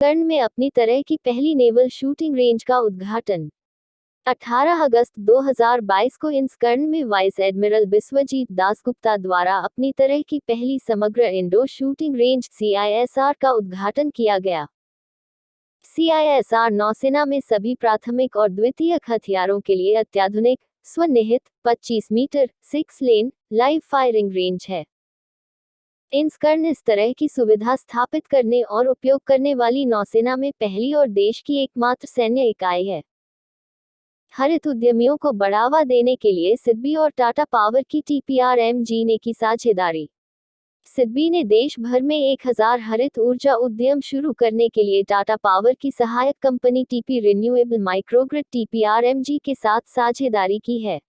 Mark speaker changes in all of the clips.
Speaker 1: कर्ण में अपनी तरह की पहली नेवल शूटिंग रेंज का उद्घाटन। 18 अगस्त 2022 को इंस्कर्ण में वाइस एडमिरल बिस्वजीत दासगुप्ता द्वारा अपनी तरह की पहली समग्र इंडोर शूटिंग रेंज CISR का उद्घाटन किया गया। CISR नौसेना में सभी प्राथमिक और द्वितीयक हथियारों के लिए अत्याधुनिक, स्वनिहित 25 मीटर 6 लेन लाइव फायरिंग रेंज है। इंस्कर्ण इस तरह की सुविधा स्थापित करने और उपयोग करने वाली नौसेना में पहली और देश की एकमात्र सैन्य इकाई है। हरित उद्यमियों को बढ़ावा देने के लिए सिडबी और टाटा पावर की TPRMG ने की साझेदारी। सिडबी ने देश भर में 1000 हरित ऊर्जा उद्यम शुरू करने के लिए टाटा पावर की सहायक company TP renewable microgrid TPRMG के साथ साझेदारी की है।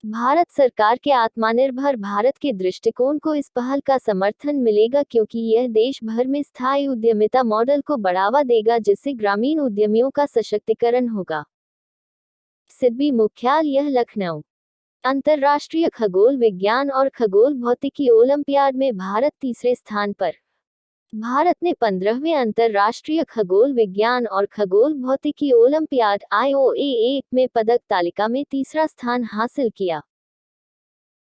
Speaker 1: भारत सरकार के आत्मनिर्भर भारत के दृष्टिकोण को इस पहल का समर्थन मिलेगा क्योंकि यह देश भर में स्थायी उद्यमिता मॉडल को बढ़ावा देगा जिससे ग्रामीण उद्यमियों का सशक्तिकरण होगा। सिडबी मुख्यालय लखनऊ। अंतर्राष्ट्रीय खगोल विज्ञान और खगोल भौतिकी ओलंपियाड में भारत तीसरे स्थान पर। भारत ने 15वें अंतर्राष्ट्रीय खगोल विज्ञान और खगोल भौतिकी ओलंपियाड IOAA में पदक तालिका में तीसरा स्थान हासिल किया।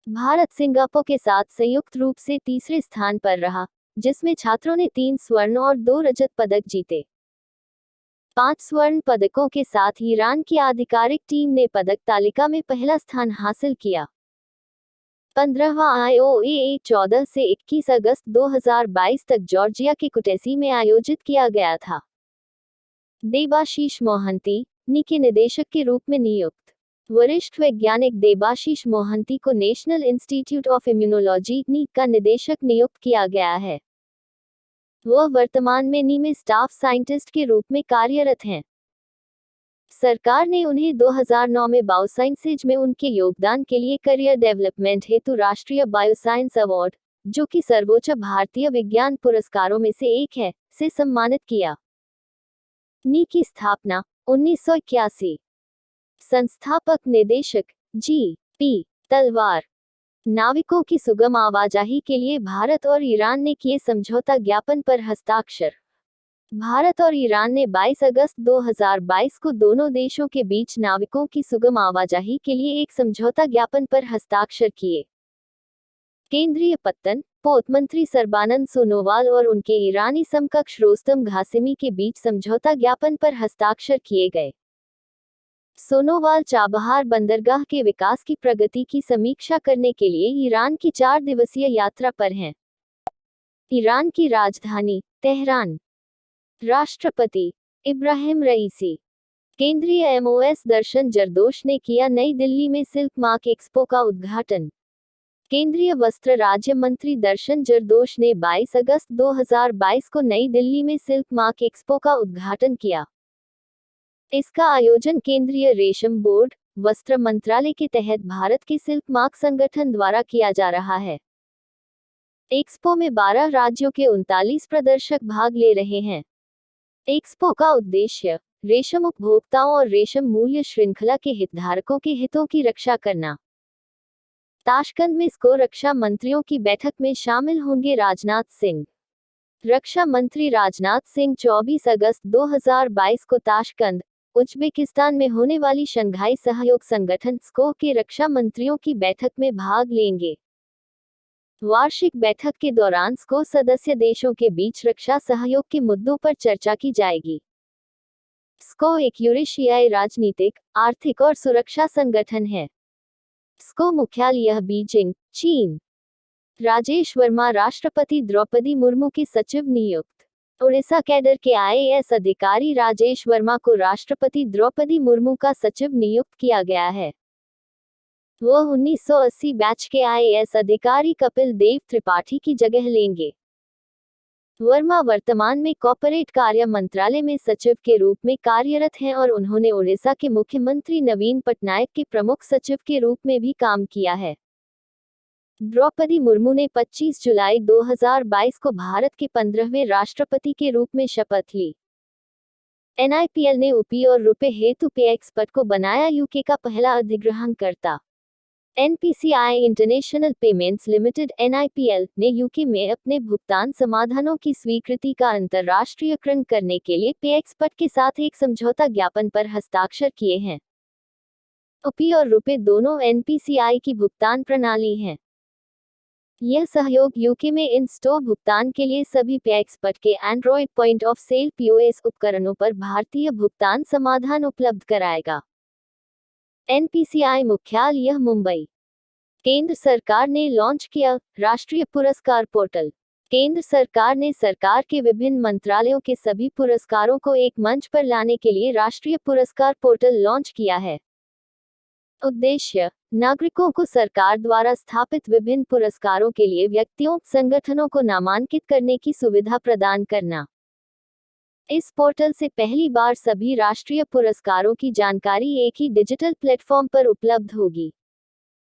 Speaker 1: भारत सिंगापुर के साथ संयुक्त रूप से तीसरे स्थान पर रहा, जिसमें छात्रों ने 3 स्वर्ण और 2 रजत पदक जीते। 5 स्वर्ण पदकों के साथ ईरान की आधिकारिक टीम ने पदक तालिका में पहला स्थान हासिल किया। 15वां IOAA 14 से 21 अगस्त 2022 तक जॉर्जिया के कुटेसी में आयोजित किया गया था। देबाशीष मोहंती, नी के निदेशक के रूप में नियुक्त। वरिष्ठ वैज्ञानिक देबाशीष मोहंती को नेशनल इंस्टीट्यूट ऑफ इम्यूनोलॉजी नी का निदेशक नियुक्त किया गया है। वह वर्तमान में नी में स्टाफ साइंटिस्ट के रूप में कार्यरत हैं। सरकार ने उन्हें 2009 में बायोसाइंसेज में उनके योगदान के लिए करियर डेवलपमेंट हेतु राष्ट्रीय बायोसाइंस अवार्ड, जो कि सर्वोच्च भारतीय विज्ञान पुरस्कारों में से एक है, से सम्मानित किया। नी की स्थापना 1981। संस्थापक निदेशक G.P. तलवार। नाविकों की सुगम आवाजाही के लिए भारत और ईरान ने किए समझौता ज्ञापन पर हस्ताक्षर। भारत और ईरान ने 22 अगस्त 2022 को दोनों देशों के बीच नाविकों की सुगम आवाजाही के लिए एक समझौता ज्ञापन पर हस्ताक्षर किए। केंद्रीय पत्तन पोत मंत्री सर्बानंद सोनोवाल और उनके ईरानी समकक्ष रोस्तम घासिमी के बीच समझौता ज्ञापन पर हस्ताक्षर किए गए। सोनोवाल चाबहार बंदरगाह के विकास की प्रगति की समीक्षा करने के लिए ईरान की 4 दिवसीय यात्रा पर हैं। ईरान की राजधानी तेहरान। राष्ट्रपति इब्राहिम रईसी। केंद्रीय MOS दर्शन जरदोश ने किया नई दिल्ली में सिल्क मार्क एक्सपो का उद्घाटन। केंद्रीय वस्त्र राज्य मंत्री दर्शन जरदोश ने 22 अगस्त 2022 को नई दिल्ली में सिल्क मार्क एक्सपो का उद्घाटन किया। इसका आयोजन केंद्रीय रेशम बोर्ड, वस्त्र मंत्रालय के तहत भारत के सिल्क मार्क संगठन द्वारा किया जा रहा है। एक्सपो में 12 राज्यों के 39 प्रदर्शक भाग ले रहे हैं। एक्सपो का उद्देश्य रेशम उपभोक्ताओं और रेशम मूल्य श्रृंखला के हितधारकों के हितों की रक्षा करना। ताशकंद में स्को रक्षा मंत्रियों की बैठक में शामिल होंगे राजनाथ सिंह। रक्षा मंत्री राजनाथ सिंह 24 अगस्त 2022 को ताशकंद, उज्बेकिस्तान में होने वाली शंघाई सहयोग संगठन स्को के रक्षा मंत्रियों की बैठक में भाग लेंगे। वार्षिक बैठक के दौरान स्को सदस्य देशों के बीच रक्षा सहयोग के मुद्दों पर चर्चा की जाएगी। स्को एक यूरेशियाई राजनीतिक, आर्थिक और सुरक्षा संगठन है। स्को मुख्यालय बीजिंग, चीन। राजेश वर्मा राष्ट्रपति द्रौपदी मुर्मू के सचिव नियुक्त। उड़ीसा कैडर के IAS अधिकारी राजेश वर्मा को राष्ट्रपति द्रौपदी मुर्मू का सचिव नियुक्त किया गया है। वह 1980 बैच के IAS अधिकारी कपिल देव त्रिपाठी की जगह लेंगे। वर्मा वर्तमान में कॉर्पोरेट कार्य मंत्रालय में सचिव के रूप में कार्यरत हैं और उन्होंने उड़ीसा के मुख्यमंत्री नवीन पटनायक के प्रमुख सचिव के रूप में भी काम किया है। द्रौपदी मुर्मू ने 25 जुलाई 2022 को भारत के 15वें राष्ट्रपति के रूप में शपथ ली। NIPL ने UPI और रुपए हेतु पे एक्सपर्ट को बनाया UK का पहला अधिग्रहणकर्ता। NPCI international payments limited (NIPL) ने यूके में अपने भुगतान समाधानों की स्वीकृति का अंतर्राष्ट्रीयकरण करने के लिए पेएक्सपर्ट के साथ एक समझौता ज्ञापन पर हस्ताक्षर किए हैं। रुपी और रुपए दोनों NPCI की भुगतान प्रणाली हैं। यह सहयोग यूके में इन स्टोर भुगतान के लिए सभी पेएक्सपर्ट के Android point of sale (POS) उपकरणों पर भारतीय भुगतान समाधान उपलब्ध कराएगा। NPCI मुख्यालय मुंबई। केंद्र सरकार ने लॉन्च किया राष्ट्रीय पुरस्कार पोर्टल। केंद्र सरकार ने सरकार के विभिन्न मंत्रालयों के सभी पुरस्कारों को एक मंच पर लाने के लिए राष्ट्रीय पुरस्कार पोर्टल लॉन्च किया है। उद्देश्य: नागरिकों को सरकार द्वारा स्थापित विभिन्न पुरस्कारों के लिए व्यक्तियों, संगठनों को नामांकित करने की सुविधा प्रदान करना। इस पोर्टल से पहली बार सभी राष्ट्रीय पुरस्कारों की जानकारी एक ही डिजिटल प्लेटफॉर्म पर उपलब्ध होगी।